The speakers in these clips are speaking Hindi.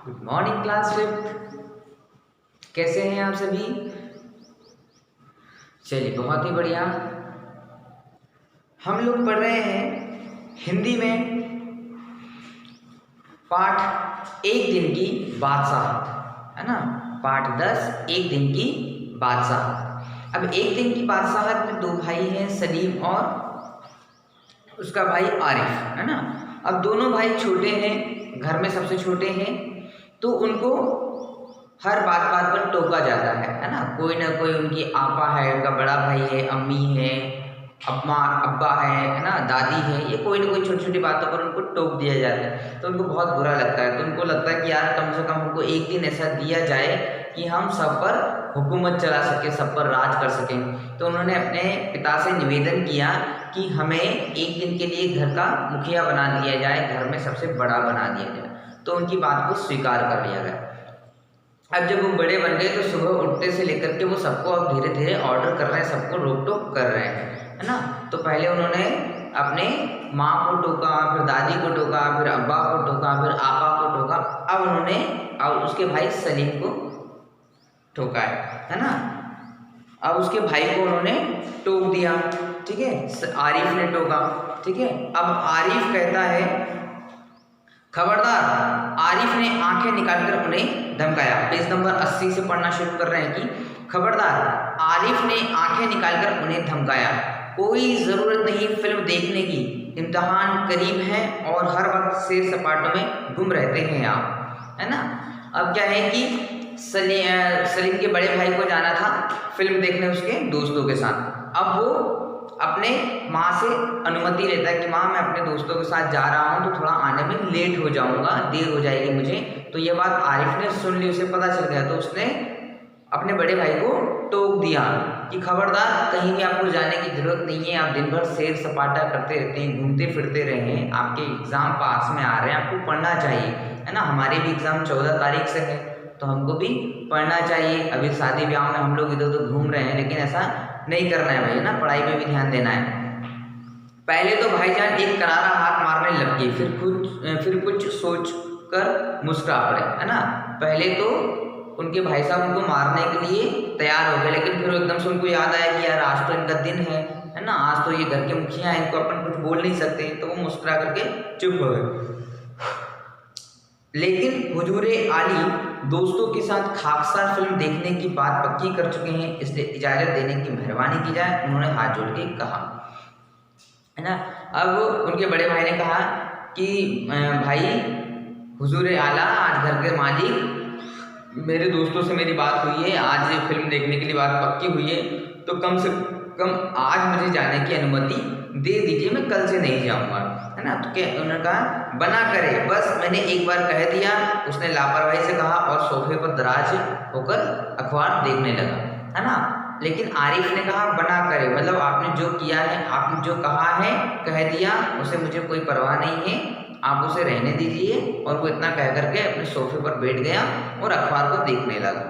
Good morning class fifth. कैसे हैं आप सभी? चलिए बहुत ही बढ़िया। हम लोग पढ़ रहे हैं हिंदी में पाठ एक दिन की बादशाहत, है ना। पाठ 10 एक दिन की बादशाहत। अब एक दिन की बादशाहत में दो भाई हैं, सलीम और उसका भाई आरिफ, है ना। अब दोनों भाई छोटे हैं, घर में सबसे छोटे हैं, तो उनको हर बात बात पर टोका जाता है ना। कोई ना कोई, उनकी आपा है, उनका बड़ा भाई है, अम्मी है, अब्बा है ना, दादी है, ये कोई ना कोई छोटी छोटी बातों पर उनको टोक दिया जाता है। तो उनको बहुत बुरा लगता है। तो उनको लगता है कि यार कम से कम हमको एक दिन ऐसा दिया जाए कि हम सब पर हुकूमत चला सकें, सब पर राज कर सकें। तो उन्होंने अपने पिता से निवेदन किया कि हमें एक दिन के लिए घर का मुखिया बना दिया जाए, घर में सबसे बड़ा बना दिया जाए। तो उनकी बात को स्वीकार कर लिया गया। अब जब वो बड़े बन गए तो सुबह उठने से लेकर के वो सबको अब धीरे धीरे ऑर्डर कर रहे हैं, सबको रोक टोक कर रहे हैं, है ना। तो पहले उन्होंने अपने माँ को टोका, फिर दादी को टोका, फिर अब्बा को टोका, फिर आपा को टोका। अब उन्होंने अब उसके भाई सलीम को टोका है ना। अब उसके भाई को उन्होंने टोक दिया, ठीक है। आरिफ ने टोका, ठीक है। अब आरिफ कहता है, खबरदार। आरिफ ने आंखें निकालकर उन्हें धमकाया। पेज नंबर 80 से पढ़ना शुरू कर रहे हैं कि खबरदार। आरिफ ने आंखें निकालकर उन्हें धमकाया, कोई ज़रूरत नहीं फिल्म देखने की, इम्तिहान करीब है और हर वक्त सैर सपाटों में गुम रहते हैं आप, है ना। अब क्या है कि सलीम के बड़े भाई को जाना था फिल्म देखने उसके दोस्तों के साथ। अब वो अपने माँ से अनुमति लेता है कि माँ मैं अपने दोस्तों के साथ जा रहा हूँ, तो थोड़ा आने में लेट हो जाऊँगा, देर हो जाएगी मुझे। तो ये बात आरिफ ने सुन ली, उसे पता चल गया। तो उसने अपने बड़े भाई को टोक दिया कि खबरदार, कहीं भी आपको जाने की ज़रूरत नहीं है, आप दिन भर सैर सपाटा करते रहते हैं, घूमते फिरते रहे हैं, आपके एग्ज़ाम पास में आ रहे हैं, आपको पढ़ना चाहिए, है ना। हमारे भी एग्ज़ाम 14 तारीख से है, तो हमको भी पढ़ना चाहिए। अभी शादी ब्याह में हम लोग इधर उधर घूम रहे हैं, लेकिन ऐसा नहीं करना है भाई, ना। पढ़ाई पे भी ध्यान देना है। पहले तो भाईजान एक करारा हाथ मारने लग गए, फिर कुछ सोच कर मुस्कुरा पड़े, है ना। पहले तो उनके भाई साहब उनको मारने के लिए तैयार हो गए, लेकिन फिर एकदम से उनको याद आया कि यार आज तो इनका दिन है ना, आज तो ये घर के मुखिया हैं, इनको अपन कुछ बोल नहीं सकते। तो वो मुस्कुरा करके चुप हो गए। लेकिन हुजूरे आली दोस्तों के साथ खाकसार फिल्म देखने की बात पक्की कर चुके हैं, इसलिए इजाज़त देने की मेहरबानी की जाए, उन्होंने हाथ जोड़ के कहा, है ना। अब उनके बड़े भाई ने कहा कि भाई हुजूरे आला, आज घर के मालिक, मेरे दोस्तों से मेरी बात हुई है, आज ये फिल्म देखने के लिए बात पक्की हुई है, तो कम से कम आज मुझे जाने की अनुमति दे दीजिए, मैं कल से नहीं जाऊँगा, है ना। तो क्या उन्होंने कहा, बना करे, बस मैंने एक बार कह दिया। उसने लापरवाही से कहा और सोफे पर दराज होकर अखबार देखने लगा, है ना। लेकिन आरिफ ने कहा, बना करे मतलब आपने जो किया है, आपने जो कहा है, कह दिया, उसे मुझे कोई परवाह नहीं है, आप उसे रहने दीजिए। और वो इतना कह करके अपने सोफे पर बैठ गया और अखबार को देखने लगा,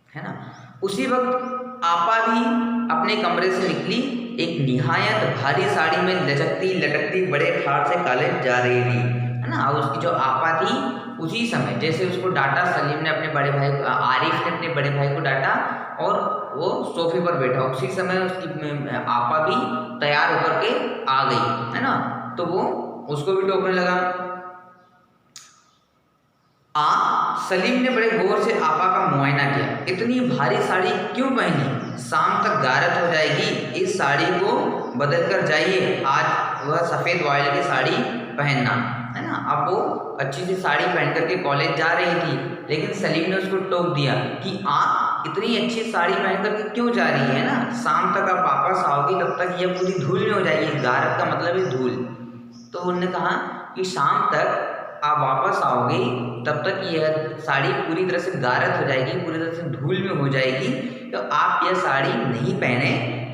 है ना। उसी वक्त आपा भी अपने कमरे से निकली। एक निहायत भारी साड़ी में लचकती लटकती बड़े ठाट से कॉलेज जा रही थी, है ना। और उसकी जो आपा थी, उसी समय जैसे उसको डांटा, सलीम ने अपने बड़े भाई को, आरिफ ने अपने बड़े भाई को डांटा और वो सोफे पर बैठा, उसी समय उसकी आपा भी तैयार होकर के आ गई, है ना। तो वो उसको भी टोकने लगा। सलीम ने बड़े गौर से आपा का मुआयना किया। इतनी भारी साड़ी क्यों पहनी? शाम तक गारत हो जाएगी, इस साड़ी को बदल कर जाइए। आज वह सफ़ेद वॉयल की साड़ी पहनना, है ना। अब वो अच्छी सी साड़ी पहन करके कॉलेज जा रही थी, लेकिन सलीम ने उसको टोक दिया कि आप इतनी अच्छी साड़ी पहन करके क्यों जा रही है ना, शाम तक आप वापस आओगी, तब तक यह पूरी धूल में हो जाएगी। गारत का मतलब है धूल। तो उन्होंने कहा कि शाम तक आप वापस आओगे, तब तक यह साड़ी पूरी तरह से गारत हो जाएगी, पूरी तरह से धूल में हो जाएगी। तो आप यह साड़ी नहीं पहने,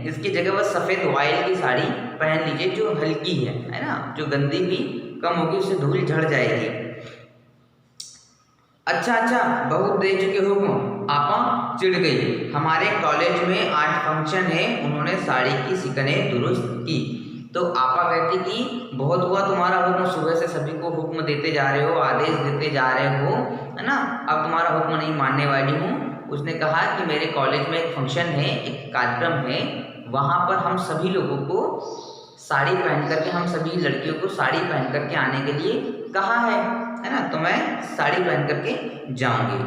इसकी जगह वह सफ़ेद वॉयल की साड़ी पहन लीजिए, जो हल्की है ना, जो गंदी भी कम होगी, उससे धूल झड़ जाएगी। अच्छा, बहुत दे चुके हो। आपा चिढ़ गई। हमारे कॉलेज में आज फंक्शन है, उन्होंने साड़ी की सिकनें दुरुस्त की। तो आपा कहती कि बहुत हुआ तुम्हारा हुक्म, सुबह से सभी को हुक्म देते जा रहे हो, आदेश देते जा रहे हो, है ना, अब तुम्हारा हुक्म नहीं मानने वाली हूँ। उसने कहा कि मेरे कॉलेज में एक फंक्शन है, एक कार्यक्रम है, वहाँ पर हम सभी लोगों को साड़ी पहन करके, हम सभी लड़कियों को साड़ी पहन करके आने के लिए कहा है ना, तो मैं साड़ी पहन करके जाऊंगी।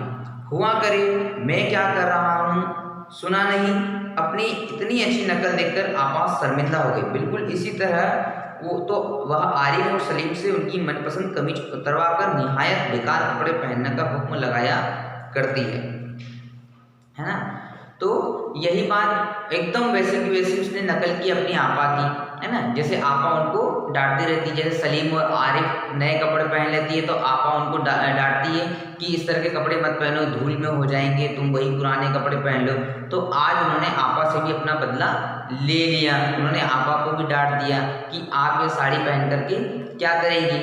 हुआ करे मैं क्या कर रहा हूँ, सुना नहीं। अपनी इतनी अच्छी नकल देखकर आपा शर्मिंदा हो गई। बिल्कुल इसी तरह वो तो वह आरिफ और सलीम से उनकी मनपसंद कमीज उतरवा कर निहायत बेकार कपड़े पहनने का हुक्म लगाया करती है ना। तो यही बात एकदम वैसे की वैसी उसने नकल की अपनी आपा की, है ना। जैसे आपा उनको डांटती रहती है, जैसे सलीम और आरिफ नए कपड़े पहन लेती है तो आपा उनको डांटती है कि इस तरह के कपड़े मत पहनो, धूल में हो जाएंगे, तुम वही पुराने कपड़े पहन लो। तो आज उन्होंने आपा से भी अपना बदला ले लिया। उन्होंने आपा को भी डांट दिया कि आप ये साड़ी पहन करके क्या करेंगी,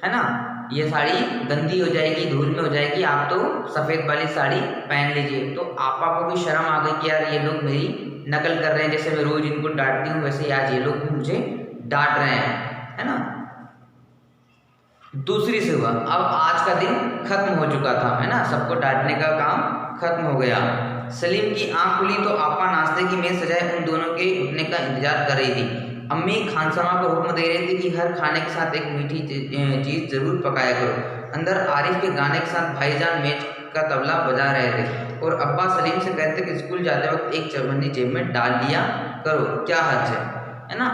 है ना, ये साड़ी गंदी हो जाएगी, धूल में हो जाएगी, आप तो सफ़ेद वाली साड़ी पहन लीजिए। तो आपा को भी शर्म आ गई कि यार ये लोग मेरी नकल कर रहे हैं, जैसे मैं रोज इनको डांटती हूँ वैसे आज ये लोग भी मुझे डांट रहे हैं, है ना। दूसरी सुबह, अब आज का दिन खत्म हो चुका था, है ना, सबको डांटने का काम खत्म हो गया। सलीम की आंख खुली तो आपा नाश्ते की मेज सजाए उन दोनों के उठने का इंतजार कर रही थी। अम्मी खानसामा को हुक्म दे रही थी कि हर खाने के साथ एक मीठी चीज जरूर पकाया करो। अंदर आरिफ के गाने के साथ भाईजान मेज का तबला बजा रहे थे और अब्बा सलीम से कहते कि स्कूल जाते वक्त एक चवन्नी जेब में डाल लिया करो, क्या हर्ज है ना।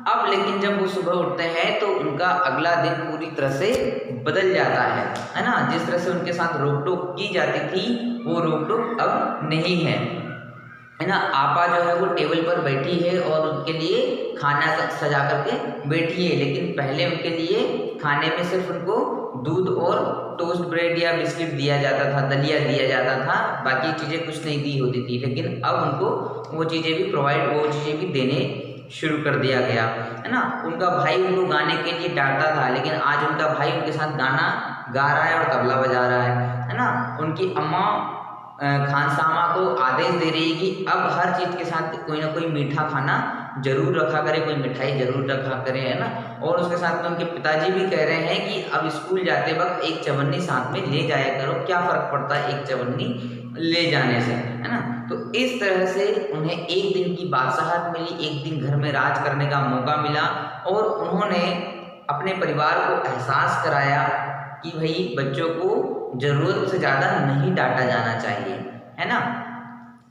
अब लेकिन जब वो सुबह उठते हैं तो उनका अगला दिन पूरी तरह से बदल जाता है ना। जिस तरह से उनके साथ रोक टोक की जाती थी वो रोक टोक अब नहीं है ना। आपा जो है वो टेबल पर बैठी है और उनके लिए खाना सजा करके बैठी है, लेकिन पहले उनके लिए खाने में सिर्फ उनको दूध और टोस्ट ब्रेड या बिस्किट दिया जाता था, दलिया दिया जाता था, बाकी चीज़ें कुछ नहीं दी होती थी। लेकिन अब उनको वो चीज़ें भी वो चीज़ें भी देने शुरू कर दिया गया, है ना। उनका भाई उनको गाने के लिए डांटता था, लेकिन आज उनका भाई उनके साथ गाना गा रहा है और तबला बजा रहा है ना। उनकी अम्मा खानसामा को आदेश दे रही है कि अब हर चीज़ के साथ कोई ना कोई मीठा खाना जरूर रखा करे, कोई मिठाई जरूर रखा करे, है ना। और उसके साथ में उनके पिताजी भी कह रहे हैं कि अब स्कूल जाते वक्त एक चवन्नी साथ में ले जाया करो, क्या फ़र्क पड़ता है एक चवन्नी ले जाने से, है ना। तो इस तरह से उन्हें एक दिन की बादशाहत मिली, एक दिन घर में राज करने का मौका मिला और उन्होंने अपने परिवार को एहसास कराया कि भाई बच्चों को ज़रूरत से ज़्यादा नहीं डांटा जाना चाहिए, है ना।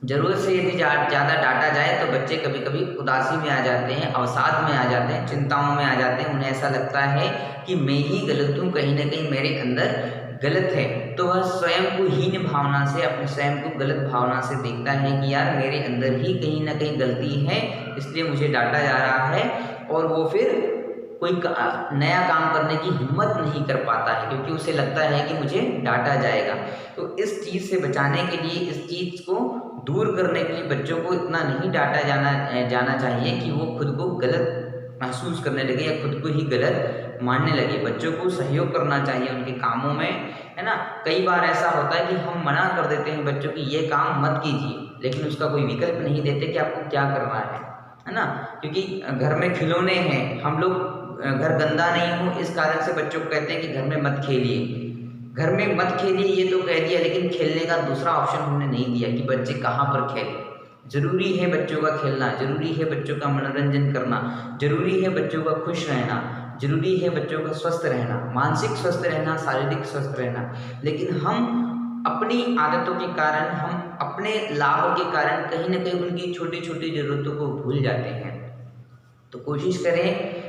ज़रूरत से यदि ज़्यादा डांटा जाए तो बच्चे कभी कभी उदासी में आ जाते हैं, अवसाद में आ जाते हैं, चिंताओं में आ जाते हैं। उन्हें ऐसा लगता है कि मैं ही गलत हूँ, कहीं ना कहीं मेरे अंदर गलत है। तो वह स्वयं को हीन भावना से, अपने स्वयं को गलत भावना से देखता है कि यार मेरे अंदर ही कहीं ना कहीं गलती है, इसलिए मुझे डांटा जा रहा है। और वो फिर कोई नया काम करने की हिम्मत नहीं कर पाता है क्योंकि उसे लगता है कि मुझे डांटा जाएगा। तो इस चीज़ से बचाने के लिए, इस चीज़ को दूर करने के लिए बच्चों को इतना नहीं डांटा जाना चाहिए कि वो खुद को गलत महसूस करने लगे या खुद को ही गलत मानने लगे। बच्चों को सहयोग करना चाहिए उनके कामों में, है ना। कई बार ऐसा होता है कि हम मना कर देते हैं बच्चों की ये काम मत कीजिए, लेकिन उसका कोई विकल्प नहीं देते कि आपको क्या करना है ना। क्योंकि घर में खिलौने हैं, हम लोग घर गंदा नहीं हो इस कारण से बच्चों को कहते हैं कि घर में मत खेलिए। घर में मत खेलिए ये तो कह दिया, लेकिन खेलने का दूसरा ऑप्शन हमने नहीं दिया कि बच्चे कहाँ पर खेलें। जरूरी है बच्चों का खेलना, जरूरी है बच्चों का मनोरंजन करना, जरूरी है बच्चों का खुश रहना, जरूरी है बच्चों का स्वस्थ रहना, मानसिक स्वस्थ रहना, शारीरिक स्वस्थ रहना। लेकिन हम अपनी आदतों के कारण, हम अपने लाभ के कारण कहीं ना कहीं उनकी छोटी छोटी ज़रूरतों को भूल जाते हैं। तो कोशिश करें,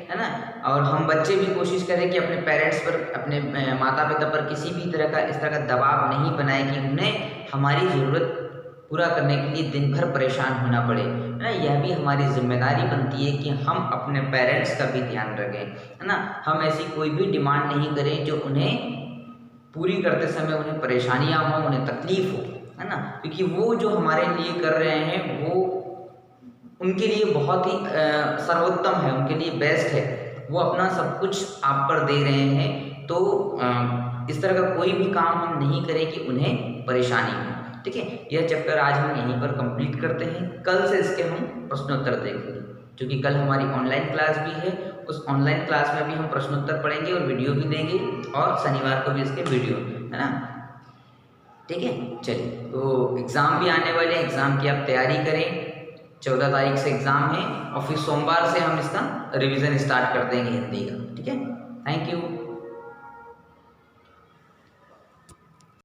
है ना। और हम बच्चे भी कोशिश करें कि अपने पेरेंट्स पर, अपने माता पिता पर किसी भी तरह का इस तरह का दबाव नहीं बनाए कि उन्हें हमारी ज़रूरत पूरा करने के लिए दिन भर परेशान होना पड़े, है ना। यह भी हमारी जिम्मेदारी बनती है कि हम अपने पेरेंट्स का भी ध्यान रखें, है ना। हम ऐसी कोई भी डिमांड नहीं करें जो उन्हें पूरी करते समय उन्हें परेशानियाँ हों, उन्हें तकलीफ हो, है ना। क्योंकि वो जो हमारे लिए कर रहे हैं वो उनके लिए बहुत ही सर्वोत्तम है, उनके लिए बेस्ट है। वो अपना सब कुछ आप पर दे रहे हैं। तो इस तरह का कोई भी काम हम नहीं करें कि उन्हें परेशानी हो, ठीक है। यह चैप्टर आज हम यहीं पर कंप्लीट करते हैं। कल से इसके हम प्रश्नोत्तर देखेंगे। क्योंकि कल हमारी ऑनलाइन क्लास भी है। उस ऑनलाइन क्लास में भी हम प्रश्नोत्तर पढ़ेंगे और वीडियो भी देंगे, और शनिवार को भी इसके वीडियो, है ना। ठीक है, चलिए। तो एग्ज़ाम भी आने वाले हैं, एग्ज़ाम की आप तैयारी करें। 14 तारीख से एग्ज़ाम है और फिर सोमवार से हम इसका रिवीजन स्टार्ट कर देंगे हिंदी का। ठीक है।